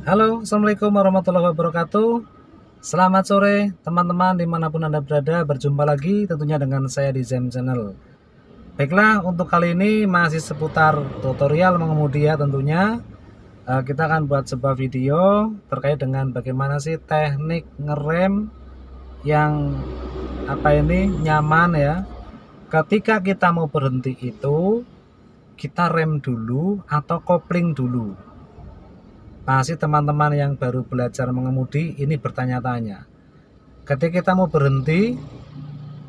Halo, Assalamualaikum warahmatullahi wabarakatuh. Selamat sore teman-teman dimanapun Anda berada. Berjumpa lagi tentunya dengan saya di Zen Channel. Baiklah, untuk kali ini masih seputar tutorial mengemudi ya tentunya. Kita akan buat sebuah video terkait dengan bagaimana sih teknik ngerem yang nyaman ya. Ketika kita mau berhenti itu kita rem dulu atau kopling dulu. Pasti teman-teman yang baru belajar mengemudi ini bertanya-tanya, ketika kita mau berhenti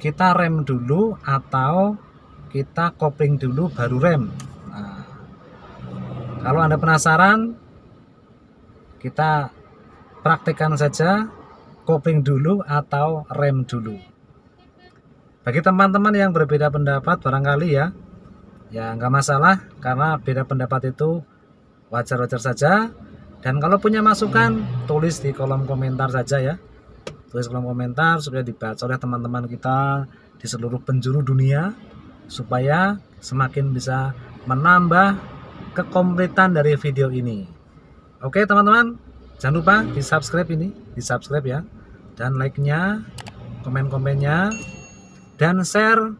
kita rem dulu atau kita kopling dulu baru rem. Nah, kalau Anda penasaran, kita praktekkan saja kopling dulu atau rem dulu. Bagi teman-teman yang berbeda pendapat barangkali ya nggak masalah, karena beda pendapat itu wajar-wajar saja. Dan kalau punya masukan, tulis di kolom komentar saja ya. Tulis kolom komentar supaya dibaca oleh teman-teman kita di seluruh penjuru dunia, supaya semakin bisa menambah kekompletan dari video ini. Oke teman-teman, jangan lupa di subscribe ya. Dan like-nya, komen-komennya, dan share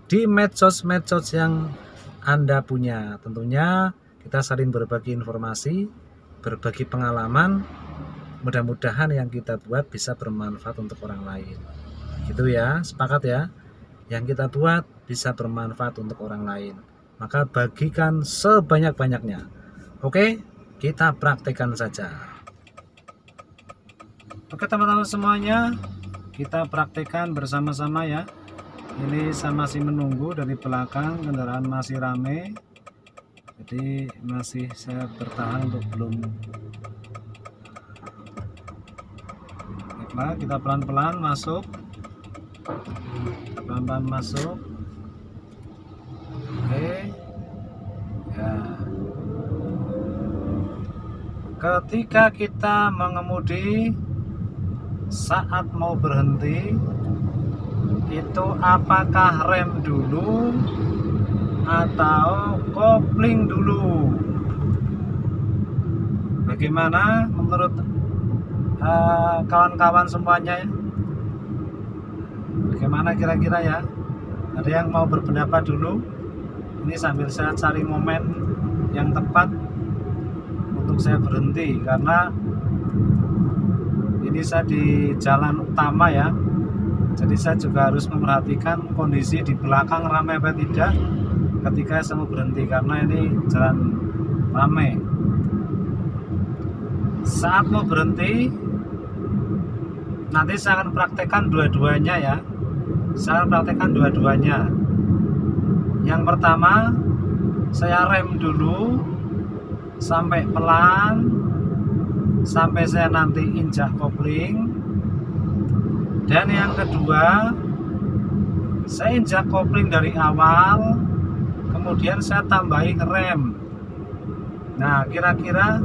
di medsos-medsos yang Anda punya. Tentunya kita saling berbagi informasi, berbagi pengalaman, mudah-mudahan yang kita buat bisa bermanfaat untuk orang lain. Gitu ya, sepakat ya? Yang kita buat bisa bermanfaat untuk orang lain, maka bagikan sebanyak-banyaknya. Oke, kita praktekkan saja. Oke teman-teman semuanya, kita praktekkan bersama-sama ya. Ini saya masih menunggu, dari belakang kendaraan masih rame, jadi masih saya bertahan untuk belum. Baiklah, kita pelan-pelan masuk, oke ya. Ketika kita mengemudi saat mau berhenti itu apakah rem dulu atau kopling dulu? Bagaimana menurut kawan-kawan semuanya ya? Bagaimana kira-kira ya? Ada yang mau berpendapat dulu? Ini sambil saya cari momen yang tepat untuk saya berhenti, karena ini saya di jalan utama ya. Jadi saya juga harus memperhatikan kondisi di belakang ramai apa tidak ketika saya mau berhenti, karena ini jalan ramai. Saat mau berhenti nanti saya akan praktekkan dua-duanya ya. Saya akan praktekkan dua-duanya. Yang pertama, saya rem dulu sampai pelan, sampai saya nanti injak kopling. Dan yang kedua, saya injak kopling dari awal, kemudian saya tambahin rem. Nah, kira-kira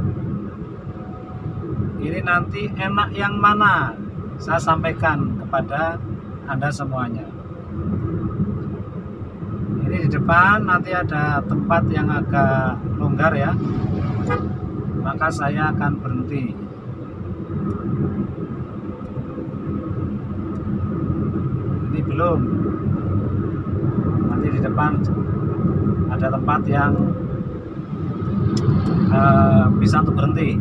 ini nanti enak yang mana? Saya sampaikan kepada Anda semuanya. Ini di depan nanti ada tempat yang agak longgar ya, maka saya akan berhenti. Ini belum, nanti di depan ada tempat yang bisa untuk berhenti.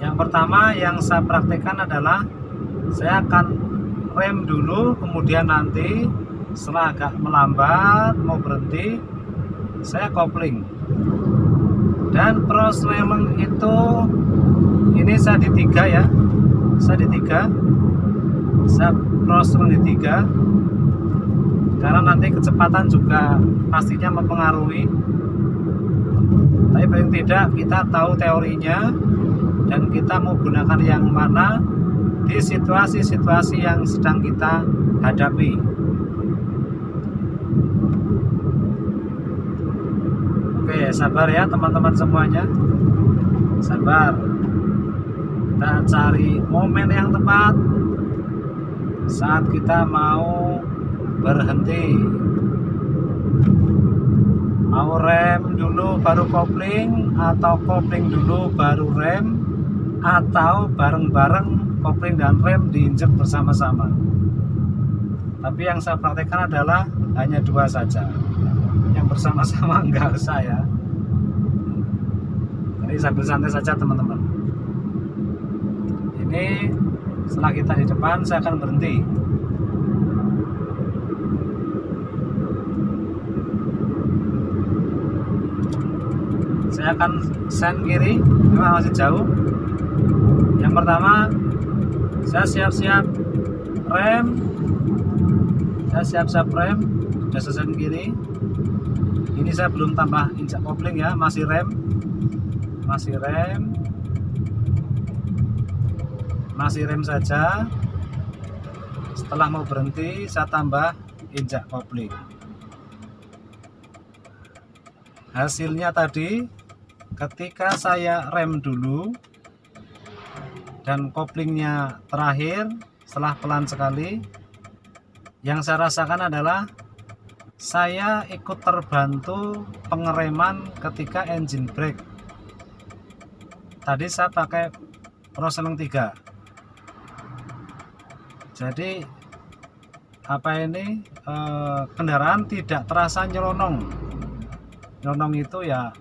Yang pertama yang saya praktekkan adalah saya akan rem dulu, kemudian nanti setelah agak melambat mau berhenti saya kopling. Dan prosneleng itu ini saya di 3 ya, saya prosneleng di 3, karena nanti kecepatan juga pastinya mempengaruhi. Tapi paling tidak kita tahu teorinya dan kita mau gunakan yang mana di situasi-situasi yang sedang kita hadapi. Oke, sabar ya teman-teman semuanya, sabar. Kita cari momen yang tepat saat kita mau berhenti. mau rem dulu baru kopling, atau kopling dulu baru rem, atau bareng-bareng kopling dan rem diinjek bersama-sama. Tapi yang saya praktekkan adalah hanya dua saja, yang bersama-sama enggak usah ya. Jadi sambil santai saja teman-teman. Ini setelah kita di depan, saya akan berhenti. Saya akan sen kiri, memang masih jauh. Yang pertama, saya siap-siap rem. Saya siap-siap rem, sudah sen kiri. Ini saya belum tambah injak kopling ya, masih rem. Masih rem. Masih rem saja. Setelah mau berhenti, saya tambah injak kopling. Hasilnya tadi, ketika saya rem dulu dan koplingnya terakhir setelah pelan sekali, yang saya rasakan adalah saya ikut terbantu pengereman ketika engine brake. Tadi saya pakai Proseleng 3. Jadi kendaraan tidak terasa nyelonong. Nyelonong itu ya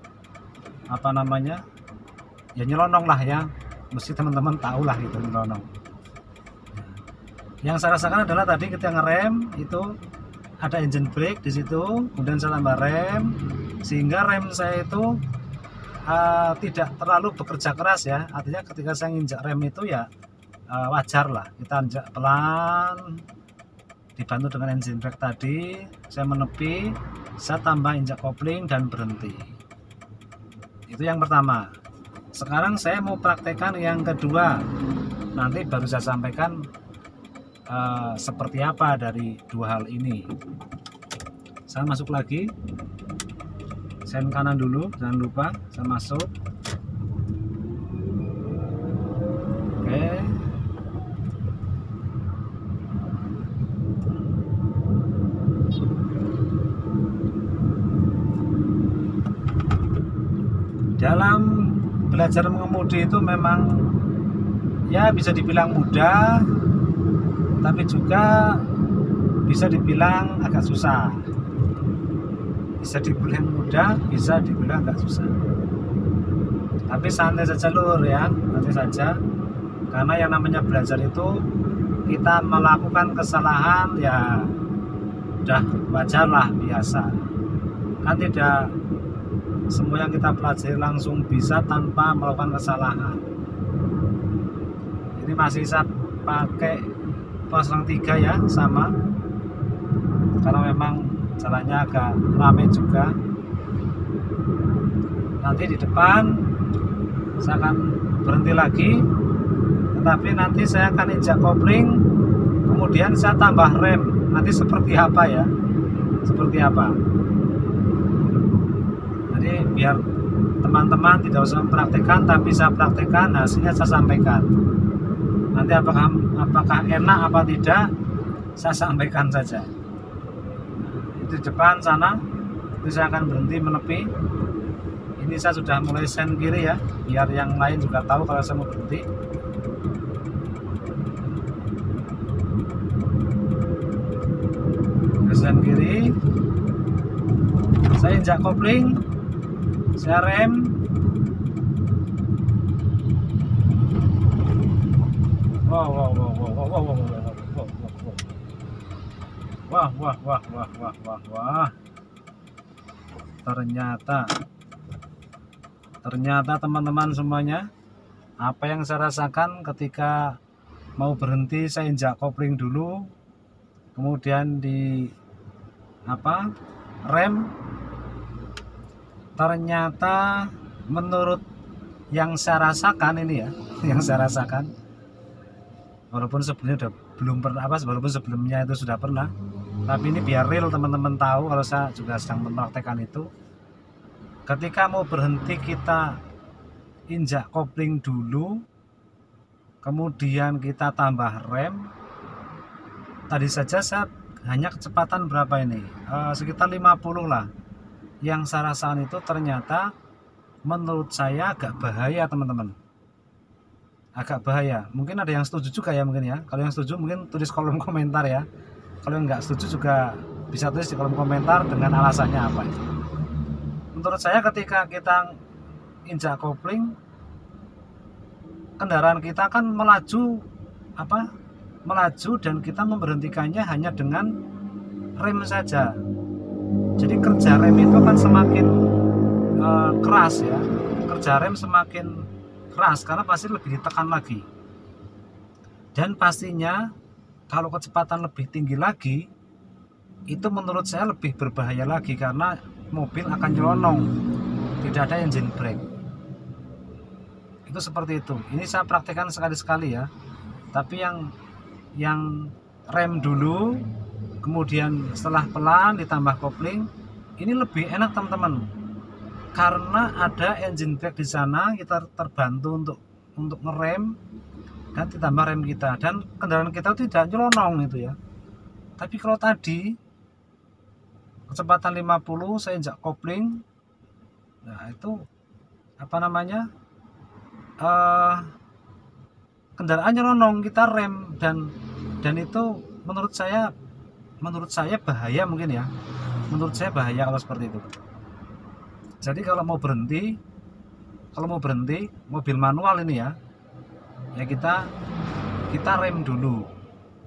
apa namanya? Ya nyelonong lah ya. Mesti teman-teman tahu lah itu nyelonong. Yang saya rasakan adalah tadi ketika ngerem itu ada engine brake di situ, kemudian saya tambah rem sehingga rem saya itu tidak terlalu bekerja keras ya. Artinya ketika saya nginjak rem itu ya wajar lah, kita injak pelan dibantu dengan engine brake tadi. Saya menepi, saya tambah injak kopling dan berhenti. Itu yang pertama. Sekarang saya mau praktekkan yang kedua, nanti baru saya sampaikan seperti apa dari dua hal ini. Saya masuk lagi, sen kanan dulu, jangan lupa saya masuk. Oke, dalam belajar mengemudi itu memang ya bisa dibilang mudah, tapi juga bisa dibilang agak susah. Bisa dibilang mudah, bisa dibilang agak susah. Tapi santai saja lur ya, santai saja. Karena yang namanya belajar itu kita melakukan kesalahan ya udah wajar lah, biasa. Kan tidak semua yang kita pelajari langsung bisa tanpa melakukan kesalahan. Ini masih saya pakai Proseleng 3 ya, sama. Karena memang jalannya agak ramai juga. Nanti di depan saya akan berhenti lagi, tetapi nanti saya akan injak kopling, kemudian saya tambah rem. Nanti seperti apa ya, seperti apa. Jadi biar teman-teman tidak usah mempraktekkan, tapi saya praktekkan, hasilnya saya sampaikan. Nanti apakah enak apa tidak, saya sampaikan saja. Itu depan sana, itu saya akan berhenti menepi. Ini saya sudah mulai sen kiri ya, biar yang lain juga tahu kalau saya mau berhenti. Sen kiri, saya injak kopling, saya rem. Wah. Ternyata teman-teman semuanya, apa yang saya rasakan ketika mau berhenti, saya injak kopling dulu, kemudian di rem. Ternyata menurut yang saya rasakan ini ya, yang saya rasakan, walaupun sebelumnya walaupun sebelumnya itu sudah pernah, tapi ini biar real teman-teman tahu kalau saya juga sedang mempraktekkan itu. Ketika mau berhenti kita injak kopling dulu, kemudian kita tambah rem. Tadi saja saya hanya kecepatan berapa ini, sekitar 50 lah, yang saya rasakan itu ternyata menurut saya agak bahaya teman-teman, agak bahaya. Mungkin ada yang setuju juga ya mungkin ya. Kalau yang setuju mungkin tulis kolom komentar ya. Kalau yang nggak setuju juga bisa tulis di kolom komentar dengan alasannya apa itu. Menurut saya ketika kita injak kopling, kendaraan kita kan melaju dan kita memberhentikannya hanya dengan rem saja. Jadi kerja rem itu kan semakin keras ya, kerja rem semakin keras karena pasti lebih ditekan lagi. Dan pastinya kalau kecepatan lebih tinggi lagi, itu menurut saya lebih berbahaya lagi karena mobil akan nyelonong, tidak ada engine brake. Itu seperti itu. Ini saya praktekkan sekali-sekali ya. Tapi yang rem dulu, kemudian setelah pelan ditambah kopling, ini lebih enak teman-teman. Karena ada engine brake di sana, kita terbantu untuk ngerem dan ditambah rem kita, dan kendaraan kita tidak nyelonong itu ya. Tapi kalau tadi kecepatan 50 saya injak kopling, nah itu kendaraan nyelonong, kita rem dan itu menurut saya bahaya mungkin ya. Menurut saya bahaya kalau seperti itu. Jadi kalau mau berhenti mobil manual ini ya kita rem dulu.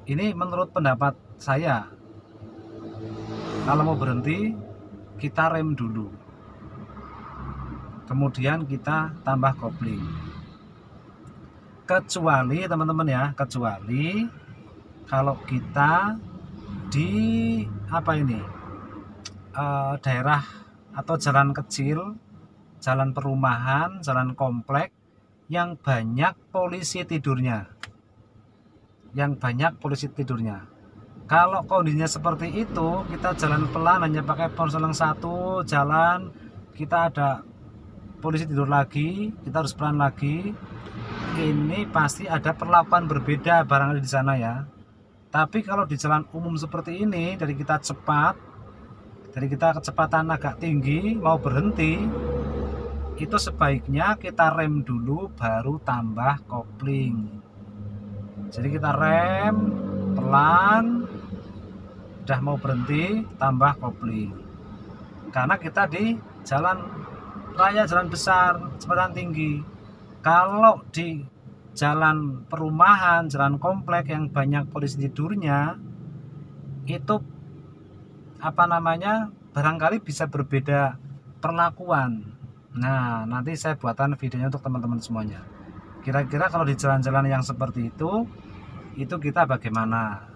Ini menurut pendapat saya. Kalau mau berhenti kita rem dulu, kemudian kita tambah kopling. Kecuali teman-teman ya, kecuali kalau kita di daerah atau jalan kecil, jalan perumahan, jalan komplek yang banyak polisi tidurnya. Kalau kondisinya seperti itu, kita jalan pelan hanya pakai ponsel yang satu, jalan kita ada polisi tidur lagi, kita harus pelan lagi. Ini pasti ada perlakuan berbeda barangkali di sana ya. Tapi kalau di jalan umum seperti ini, dari kita kecepatan agak tinggi, mau berhenti, itu sebaiknya kita rem dulu baru tambah kopling. Jadi kita rem pelan, udah mau berhenti tambah kopling. Karena kita di jalan raya, jalan besar, kecepatan tinggi. Kalau di jalan perumahan, jalan komplek yang banyak polisi tidurnya, itu barangkali bisa berbeda perlakuan. Nah, nanti saya buatkan videonya untuk teman-teman semuanya. Kira-kira kalau di jalan-jalan yang seperti itu kita bagaimana?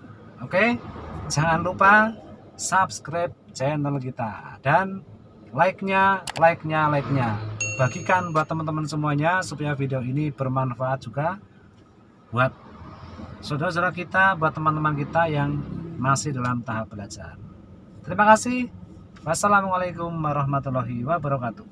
Oke? Jangan lupa subscribe channel kita dan like-nya. Bagikan buat teman-teman semuanya supaya video ini bermanfaat juga buat saudara-saudara kita, buat teman-teman kita yang masih dalam tahap belajar. Terima kasih. Wassalamualaikum warahmatullahi wabarakatuh.